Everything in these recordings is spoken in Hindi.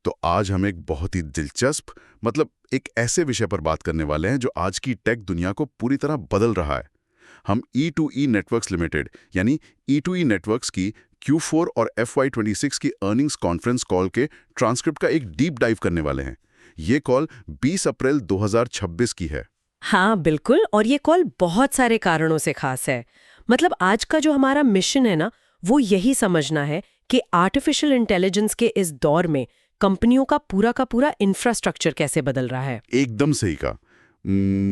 तो आज हम एक बहुत ही दिलचस्प एक ऐसे विषय पर बात करने वाले हैं जो आज की टेक दुनिया को पूरी तरह बदल रहा है। हम E2E नेटवर्क्स लिमिटेड यानी E2E नेटवर्क्स की Q4 और FY26 की अर्निंग्स कॉन्फ्रेंस कॉल के ट्रांसक्रिप्ट का एक डीप डाइव करने वाले हैं। ये कॉल 20 अप्रैल 2026 की है। हाँ बिल्कुल, और ये कॉल बहुत सारे कारणों से खास है। मतलब आज का जो हमारा मिशन है ना, वो यही समझना है कि आर्टिफिशियल इंटेलिजेंस के इस दौर में कंपनियों का पूरा इंफ्रास्ट्रक्चर कैसे बदल रहा है। एकदम सही कहा।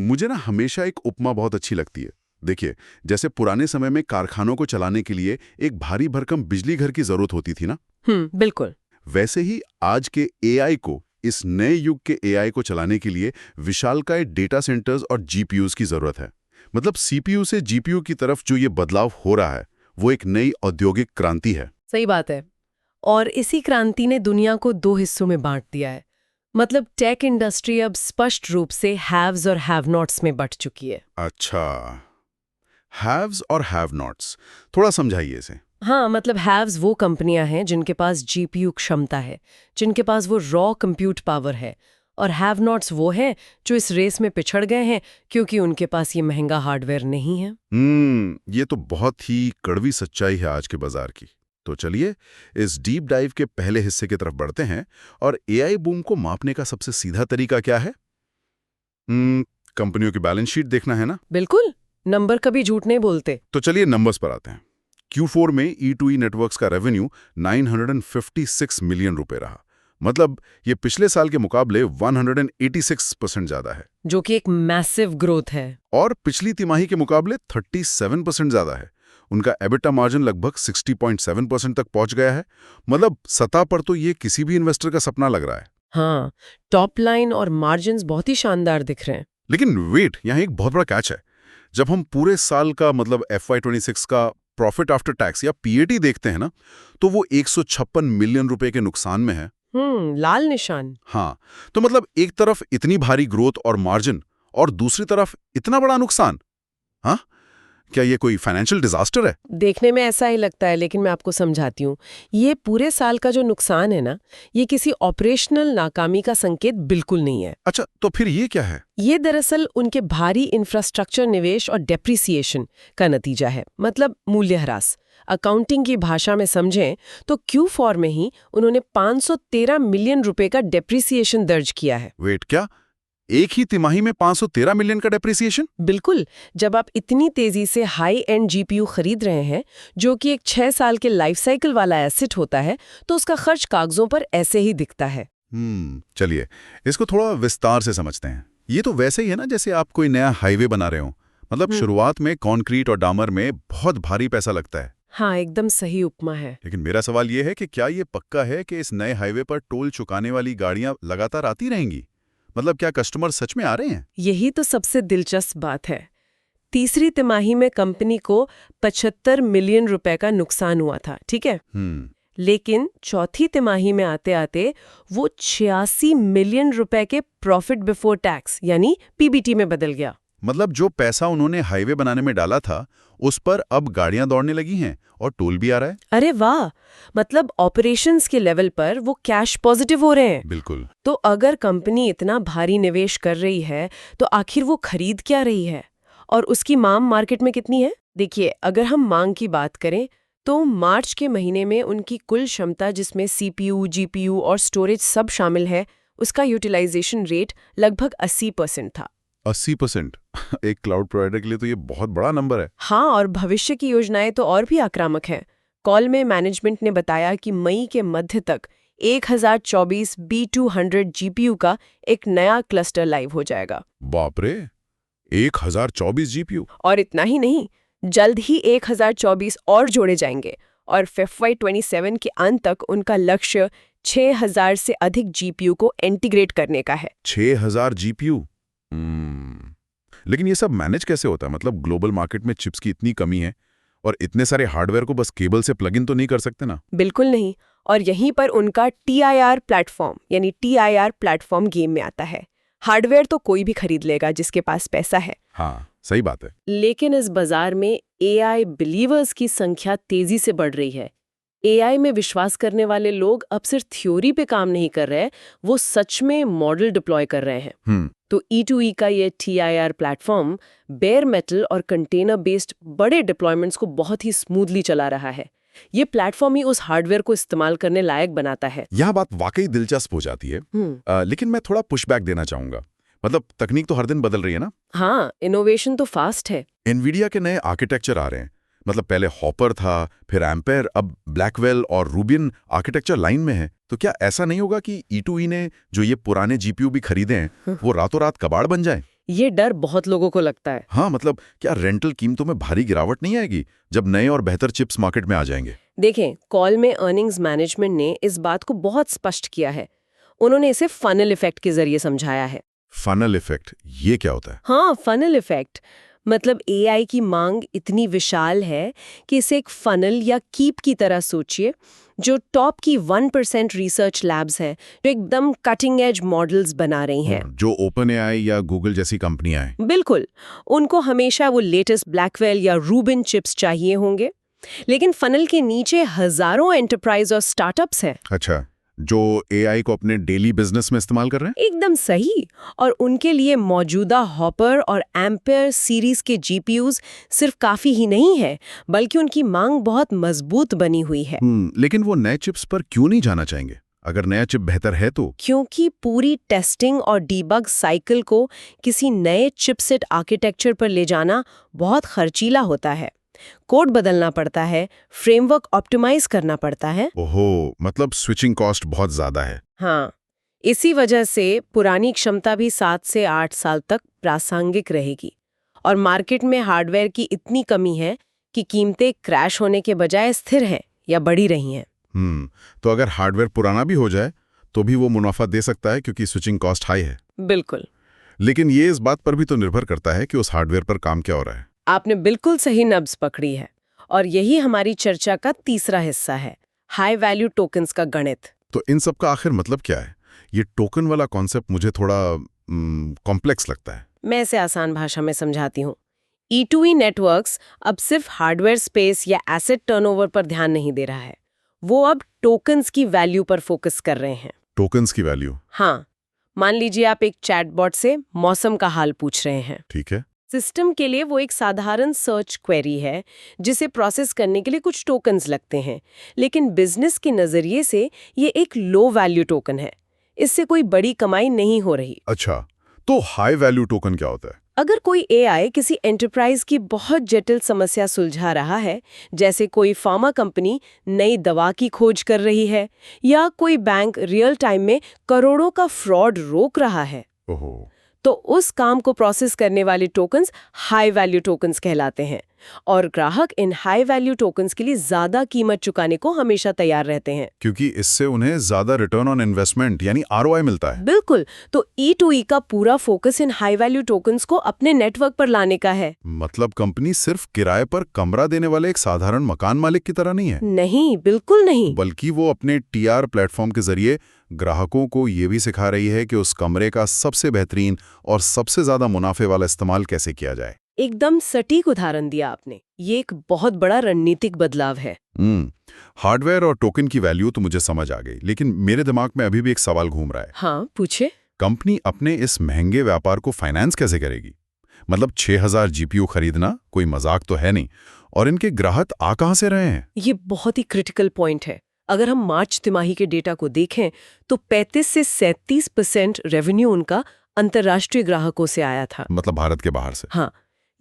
मुझे ना हमेशा एक उपमा बहुत अच्छी लगती है। देखिए, जैसे पुराने समय में कारखानों को चलाने के लिए एक भारी भरकम बिजली घर की जरूरत होती थी ना, बिल्कुल। वैसे ही आज के एआई को, इस नए युग के एआई को चलाने के लिए विशालकाय डेटा सेंटर्स और जीपीयूज की जरूरत है। मतलब सीपीयू से जीपीयू की तरफ जो ये बदलाव हो रहा है, वो एक नई औद्योगिक क्रांति है। सही बात है। और इसी क्रांति ने दुनिया को दो हिस्सों में बांट दिया है। मतलब टेक इंडस्ट्री अब स्पष्ट रूप से हैव्स और हैव नॉट्स में बंट चुकी है। अच्छा, हैव्स और हैव नॉट्स, थोड़ा समझाइए इसे। हाँ, मतलब हैव्स वो कंपनियां हैं जिनके पास जीपीयू क्षमता है, जिनके पास वो रॉ कंप्यूट पावर है, और हैव नॉट्स वो हैं जो इस रेस में पिछड़ गए हैं क्योंकि उनके पास ये महंगा हार्डवेयर नहीं है। ये तो बहुत ही कड़वी सच्चाई है आज के बाजार की। तो चलिए इस डीप डाइव के पहले हिस्से की तरफ बढ़ते हैं। और एआई बूम को मापने का सबसे सीधा तरीका क्या है? कंपनियों की बैलेंस शीट देखना है ना। बिल्कुल, नंबर कभी झूठ नहीं बोलते। तो चलिए नंबर्स पर आते हैं। Q4 में E2E नेटवर्क्स का रेवेन्यू 956 मिलियन रुपए रहा। मतलब ये पिछले साल के मुकाबले 186% ज्यादा है, जो कि एक मैसिव ग्रोथ है। और पिछली तिमाही के मुकाबले 37% ज्यादा है। उनका एबिटा मार्जिन लगभग 60.7% तक पहुंच गया है। मतलब सतह पर तो ये किसी भी इन्वेस्टर का सपना लग रहा है। हाँ, टॉप लाइन और मार्जिन्स बहुत ही शानदार दिख रहे हैं। लेकिन वेट, यहाँ एक बहुत बड़ा कैच है। जब हम पूरे साल का FY26 का प्रॉफिट आफ्टर टैक्स या पीएटी देखते हैं ना, तो वो 156 मिलियन रुपए के नुकसान में है। लाल निशान। हाँ, तो मतलब एक तरफ इतनी भारी ग्रोथ और मार्जिन, और दूसरी तरफ इतना बड़ा नुकसान। हाँ, क्या ये कोई फाइनेंशियल डिजास्टर है? देखने में ऐसा ही लगता है, लेकिन मैं आपको समझाती हूँ। ये पूरे साल का जो नुकसान है ना, ये किसी ऑपरेशनल नाकामी का संकेत बिल्कुल नहीं है। अच्छा, तो फिर ये क्या है? ये दरअसल उनके भारी इंफ्रास्ट्रक्चर निवेश और डेप्रिसिएशन का नतीजा है। मतलब मूल्यह्रास। अकाउंटिंग की भाषा में समझें तो Q4 में ही उन्होंने 513 मिलियन रुपए का डेप्रिसिएशन दर्ज किया है। वेट, क्या एक ही तिमाही में 513 मिलियन का डेप्रिसिएशन? बिल्कुल। जब आप इतनी तेजी से हाई एंड जीपीयू खरीद रहे हैं, जो कि एक 6 साल के लाइफ साइकिल वाला एसेट होता है, तो उसका खर्च कागजों पर ऐसे ही दिखता है। चलिए इसको थोड़ा विस्तार से समझते हैं। ये तो वैसे ही है ना जैसे आप कोई नया हाईवे बना रहे हो। मतलब शुरुआत में कंक्रीट और डामर में बहुत भारी पैसा लगता है। हाँ, एकदम सही उपमा है। लेकिन मेरा सवाल ये है कि क्या ये पक्का है कि इस नए हाईवे पर टोल चुकाने वाली गाड़ियां लगातार आती रहेंगी? मतलब क्या कस्टमर सच में आ रहे हैं? यही तो सबसे दिलचस्प बात है। तीसरी तिमाही में कंपनी को 75 मिलियन रुपए का नुकसान हुआ था, ठीक है? लेकिन चौथी तिमाही में आते आते वो 86 मिलियन रुपए के प्रॉफिट बिफोर टैक्स यानी पीबीटी में बदल गया। मतलब जो पैसा उन्होंने हाईवे बनाने में डाला था, उस पर अब गाड़ियां दौड़ने लगी हैं और टोल भी आ रहा है। अरे वाह! मतलब ऑपरेशंस के लेवल पर वो कैश पॉजिटिव हो रहे हैं। बिल्कुल। तो अगर कंपनी इतना भारी निवेश कर रही है, तो आखिर वो खरीद क्या रही है और उसकी मांग मार्केट में कितनी है? देखिए, अगर हम मांग की बात करें तो मार्च के महीने में उनकी कुल क्षमता, जिसमें सीपीयू, जीपीयू और स्टोरेज सब शामिल है, उसका यूटिलाइजेशन रेट लगभग 80% था। 80%? एक क्लाउड प्रोवाइडर के लिए तो ये बहुत बड़ा नंबर है। हाँ, और भविष्य की योजनाएं तो और भी आक्रामक हैं। कॉल में मैनेजमेंट ने बताया कि मई के मध्य तक 1024 B200 जीपीयू का एक नया क्लस्टर लाइव हो जाएगा। बाप रे, 1024 जीपीयू! और इतना ही नहीं, जल्द ही 1024 और जोड़े जाएंगे, और FY27 के अंत तक उनका लक्ष्य 6000 से अधिक जीपीयू को इंटीग्रेट करने का है। 6000 जीपीयू? लेकिन ये सब मैनेज कैसे होता है? मतलब ग्लोबल मार्केट में चिप्स की इतनी कमी है, और इतने सारे हार्डवेयर को बस केबल से प्लग इन तो नहीं कर सकते ना? बिल्कुल नहीं। और यहीं पर उनका TIR प्लेटफॉर्म यानी TIR प्लेटफॉर्म गेम में आता है। हार्डवेयर तो कोई भी खरीद लेगा जिसके पास पैसा है। हाँ, सही बात है। लेकिन इस बाजार में AI बिलीवर्स की संख्या तेजी से बढ़ रही है। एआई में विश्वास करने वाले लोग अब सिर्फ थ्योरी पे काम नहीं कर रहे, वो सच में मॉडल डिप्लॉय कर रहे हैं। तो E2E का ये TIR प्लेटफॉर्म बेयर मेटल और कंटेनर बेस्ड बड़े डिप्लॉयमेंट्स को बहुत ही स्मूथली चला रहा है। ये प्लेटफॉर्म ही उस हार्डवेयर को इस्तेमाल करने लायक बनाता है। यह बात वाकई दिलचस्प हो जाती है। लेकिन मैं थोड़ा पुशबैक देना चाहूंगा। मतलब तकनीक तो हर दिन बदल रही है ना। हाँ, इनोवेशन तो फास्ट है। एनवीडिया के नए आर्किटेक्चर आ रहे हैं। मतलब पहले हॉपर था, फिर एम्पेयर, अब ब्लैकवेल और रूबियन आर्किटेक्चर लाइन में है। तो क्या ऐसा नहीं होगा कि E2E ने जो ये पुराने जीपीयू भी खरीदे हैं वो रातों रात कबाड़ बन जाए? ये डर बहुत लोगों को लगता है। हाँ, मतलब क्या रेंटल कीमतों में भारी गिरावट नहीं आएगी जब नए और बेहतर चिप्स मार्केट में आ जाएंगे? देखें, कॉल में अर्निंग्स मैनेजमेंट ने इस बात को बहुत स्पष्ट किया है। उन्होंने इसे फनल इफेक्ट के जरिए समझाया है। फनल इफेक्ट, ये क्या होता है? हाँ, फनल इफेक्ट मतलब एआई की मांग इतनी विशाल है कि इसे एक फनल या कीप की तरह सोचिए, जो टॉप की 1% रिसर्च लैब्स हैं जो एकदम कटिंग एज मॉडल्स बना रही हैं। जो ओपन एआई या गूगल जैसी कंपनियां हैं। बिल्कुल, उनको हमेशा वो लेटेस्ट ब्लैकवेल या रूबिन चिप्स चाहिए होंगे, लेकिन फनल के नीचे हजारों एंटरप्राइज और स्टार्टअप्स हैं। अच्छा, जो एआई को अपने डेली बिजनेस में इस्तेमाल कर रहे हैं? एकदम सही। और उनके लिए मौजूदा हॉपर और एम्पेयर सीरीज के जीपीयूज सिर्फ काफी ही नहीं है, बल्कि उनकी मांग बहुत मजबूत बनी हुई है। लेकिन वो नए चिप्स पर क्यों नहीं जाना चाहेंगे अगर नया चिप बेहतर है तो? क्योंकि पूरी टेस्टिंग और डीबग साइकिल को किसी नए चिपसेट आर्किटेक्चर पर ले जाना बहुत खर्चीला होता है। कोड बदलना पड़ता है, फ्रेमवर्क ऑप्टिमाइज करना पड़ता है। ओहो, मतलब स्विचिंग कॉस्ट बहुत ज्यादा है। हाँ, इसी वजह से पुरानी क्षमता भी 7 से 8 साल तक प्रासंगिक रहेगी। और मार्केट में हार्डवेयर की इतनी कमी है कि कीमतें क्रैश होने के बजाय स्थिर हैं या बढ़ी रही हैं। तो अगर हार्डवेयर पुराना भी हो जाए तो भी वो मुनाफा दे सकता है क्योंकि स्विचिंग कॉस्ट हाई है। बिल्कुल। लेकिन ये इस बात पर भी तो निर्भर करता है कि उस हार्डवेयर पर काम क्या हो रहा है। आपने बिल्कुल सही नब्ज पकड़ी है। और यही हमारी चर्चा का तीसरा हिस्सा है, हाई वैल्यू टोकन्स का गणित। तो इन सब का आखिर मतलब क्या है? ये टोकन वाला कॉन्सेप्ट मुझे थोड़ा कॉम्प्लेक्स लगता है। मैं इसे आसान भाषा में समझाती हूँ। E2E नेटवर्क्स अब सिर्फ हार्डवेयर स्पेस या एसेट टर्नओवर पर ध्यान नहीं दे रहा है, वो अब टोकन्स की वैल्यू पर फोकस कर रहे हैं। टोकन्स की वैल्यू? हाँ, मान लीजिए आप एक चैटबॉट से मौसम का हाल पूछ रहे हैं। ठीक है। सिस्टम के लिए वो एक साधारण सर्च क्वेरी है जिसे प्रोसेस करने के लिए कुछ टोकन्स लगते हैं, लेकिन बिजनेस के नजरिए से ये एक लो वैल्यू टोकन है। इससे कोई बड़ी कमाई नहीं हो रही। अच्छा, तो हाई वैल्यू टोकन क्या होता है? अगर कोई एआई किसी एंटरप्राइज की बहुत जटिल समस्या सुलझा रहा है, जैसे कोई फार्मा कंपनी नई दवा की खोज कर रही है या कोई बैंक रियल टाइम में करोड़ों का फ्रॉड रोक रहा है, ओहो, तो उस काम को प्रोसेस करने वाले टोकन्स हाई वैल्यू टोकन्स कहलाते हैं। और ग्राहक इन हाई वैल्यू टोकन्स के लिए ज्यादा कीमत चुकाने को हमेशा तैयार रहते हैं, क्योंकि इससे उन्हें ज्यादा रिटर्न ऑन इन्वेस्टमेंट यानी ROI मिलता है। बिल्कुल। तो E2E का पूरा focus in high value tokens को अपने नेटवर्क पर लाने का है। मतलब कंपनी सिर्फ किराए पर कमरा देने वाले एक साधारण मकान मालिक की तरह नहीं है। नहीं, बिल्कुल नहीं। बल्कि वो अपने TR प्लेटफॉर्म के जरिए ग्राहकों को ये भी सिखा रही है कि उस कमरे का सबसे बेहतरीन और सबसे ज्यादा मुनाफे वाला इस्तेमाल कैसे किया जाए। एकदम सटीक उदाहरण दिया आपने। ये एक बहुत बड़ा रणनीतिक बदलाव है। हार्डवेयर और टोकन की वैल्यू तो मुझे समझ आ गई, लेकिन मेरे दिमाग में अभी भी एक सवाल घूम रहा है। हाँ, पूछे। कंपनी अपने इस महंगे व्यापार को फाइनेंस कैसे करेगी? मतलब 6000 GPU खरीदना कोई मजाक तो है नहीं, और इनके ग्राहक आ कहां से रहे हैं? ये बहुत ही क्रिटिकल पॉइंट है। अगर हम मार्च तिमाही के डेटा को देखें तो 35 से 37% रेवेन्यू उनका अंतर्राष्ट्रीय ग्राहकों से आया था। मतलब भारत के बाहर से? हाँ,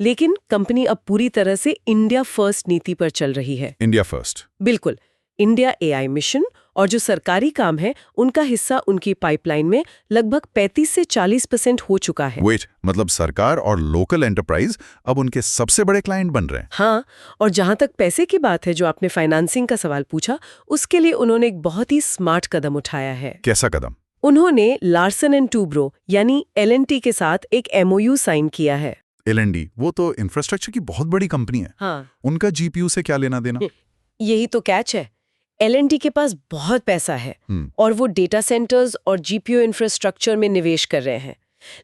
लेकिन कंपनी अब पूरी तरह से इंडिया फर्स्ट नीति पर चल रही है। India first? बिल्कुल। इंडिया एआई मिशन और जो सरकारी काम है उनका हिस्सा उनकी पाइपलाइन में लगभग 35 से 40% हो चुका है। वेट, मतलब सरकार और लोकल एंटरप्राइज अब उनके सबसे बड़े क्लाइंट बन रहे हैं? हाँ, और जहां तक पैसे की बात है, जो आपने फाइनेंसिंग का सवाल पूछा, उसके लिए उन्होंने एक बहुत ही स्मार्ट कदम उठाया है। कैसा कदम? उन्होंने लार्सन एंड टूब्रो यानी LNT के साथ एक MOU साइन किया है। LND, वो तो इंफ्रास्ट्रक्चर की बहुत बड़ी कंपनी है। हाँ, उनका GPU से क्या लेना देना? यही तो कैच है। LNT के पास बहुत पैसा है और वो डेटा सेंटर्स और GPU इंफ्रास्ट्रक्चर में निवेश कर रहे हैं,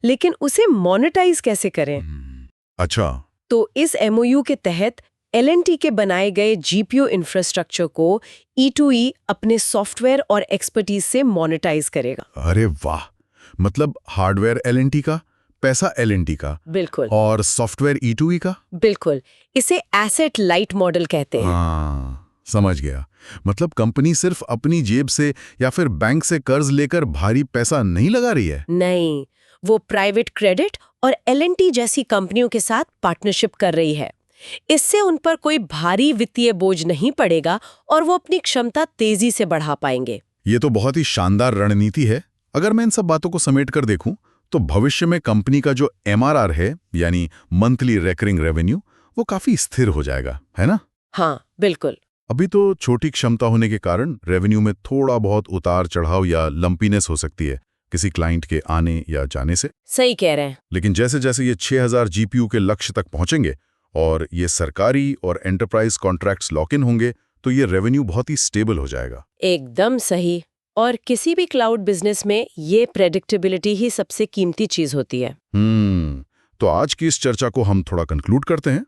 लेकिन उसे मोनेटाइज कैसे करें? अच्छा। तो इस MOU के तहत L&T के बनाए गए GPU इंफ्रास्ट्रक्चर को E2E अपने सॉफ्टवेयर और एक्सपर्टीज से मोनेटाइज करेगा। अरे वाह, मतलब हार्डवेयर L&T का, पैसा L&T का, बिल्कुल और सॉफ्टवेयर E2E का। बिल्कुल, इसे एसेट लाइट मॉडल कहते हैं। हाँ, समझ गया। मतलब कंपनी सिर्फ अपनी जेब से या फिर बैंक से कर्ज लेकर भारी पैसा नहीं लगा रही है। नहीं, वो प्राइवेट क्रेडिट और L&T जैसी कंपनियों के साथ पार्टनरशिप कर रही है। इससे उन पर कोई भारी वित्तीय बोझ नहीं पड़ेगा और वो अपनी क्षमता तेजी से बढ़ा पाएंगे। ये तो बहुत ही शानदार रणनीति है। अगर मैं इन सब बातों को समेट कर देखूं, तो भविष्य में कंपनी का जो MRR है, यानी मंथली रिकरिंग रेवेन्यू, वो काफी स्थिर हो जाएगा, है ना? हाँ, बिल्कुल। अभी तो छोटी क्षमता होने के कारण रेवेन्यू में थोड़ा बहुत उतार चढ़ाव या लंपीनेस हो सकती है किसी क्लाइंट के आने या जाने से। सही कह रहे हैं। लेकिन जैसे जैसे ये 6000 GPU के लक्ष्य तक पहुंचेंगे और ये सरकारी और एंटरप्राइज कॉन्ट्रैक्ट्स लॉक इन होंगे, तो ये रेवेन्यू बहुत ही स्टेबल हो जाएगा। एकदम सही। और किसी भी क्लाउड बिजनेस में ये प्रेडिक्टेबिलिटी ही सबसे कीमती चीज होती है। तो आज की इस चर्चा को हम थोड़ा कंक्लूड करते हैं।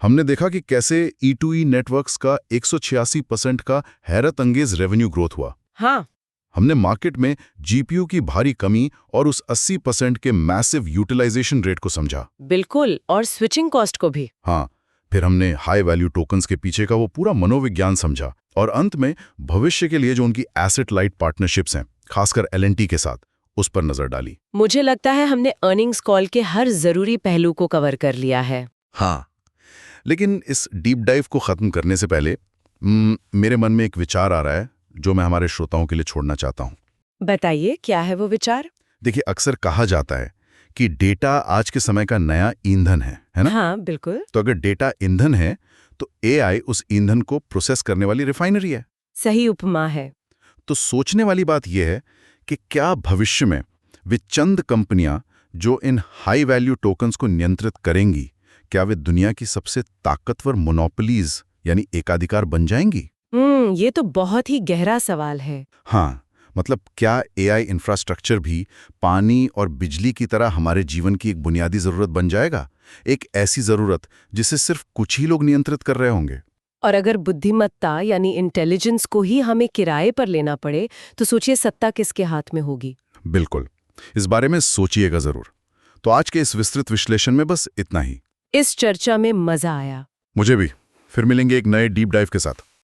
हमने देखा कि कैसे E2E नेटवर्क्स का 186% का हैरत अंगेज रेवेन्यू ग्रोथ हुआ। हाँ, हमने मार्केट में GPU की भारी कमी और उस 80% के मैसिव यूटिलाइजेशन रेट को समझा। बिल्कुल, और स्विचिंग कॉस्ट को भी। हाँ, फिर हमने हाई वैल्यू टोकन्स के पीछे का वो पूरा मनोविज्ञान समझा, और अंत में भविष्य के लिए जो उनकी एसेट लाइट पार्टनरशिप्स हैं, खासकर L&T के साथ, उस पर नजर डाली। मुझे लगता है हमने अर्निंग्स कॉल के हर जरूरी पहलू को कवर कर लिया है। हाँ, लेकिन इस डीप डाइव को खत्म करने से पहले मेरे मन में एक विचार आ रहा है जो मैं हमारे श्रोताओं के लिए छोड़ना चाहता हूँ। बताइए, क्या है वो विचार? देखिए, अक्सर कहा जाता है कि डेटा आज के समय का नया ईंधन है ना? हाँ, बिल्कुल। तो अगर डेटा ईंधन है, तो AI उस ईंधन को प्रोसेस करने वाली रिफाइनरी है। सही उपमा है। तो सोचने वाली बात यह है कि क्या भविष्य में वे चंद कंपनियां जो इन हाई वैल्यू टोकन्स को नियंत्रित करेंगी, क्या वे दुनिया की सबसे ताकतवर मोनोपोलीज यानी एकाधिकार बन जाएंगी? ये तो बहुत ही गहरा सवाल है। हाँ, मतलब क्या AI इंफ्रास्ट्रक्चर भी पानी और बिजली की तरह हमारे जीवन की एक बुनियादी जरूरत बन जाएगा? एक ऐसी जरूरत जिसे सिर्फ कुछ ही लोग नियंत्रित कर रहे होंगे। और अगर बुद्धिमत्ता यानी इंटेलिजेंस को ही हमें किराए पर लेना पड़े, तो सोचिए सत्ता किसके हाथ में होगी। बिल्कुल, इस बारे में सोचिएगा जरूर। तो आज के इस विस्तृत विश्लेषण में बस इतना ही। इस चर्चा में मजा आया। मुझे भी। फिर मिलेंगे एक नए डीप डाइव के साथ।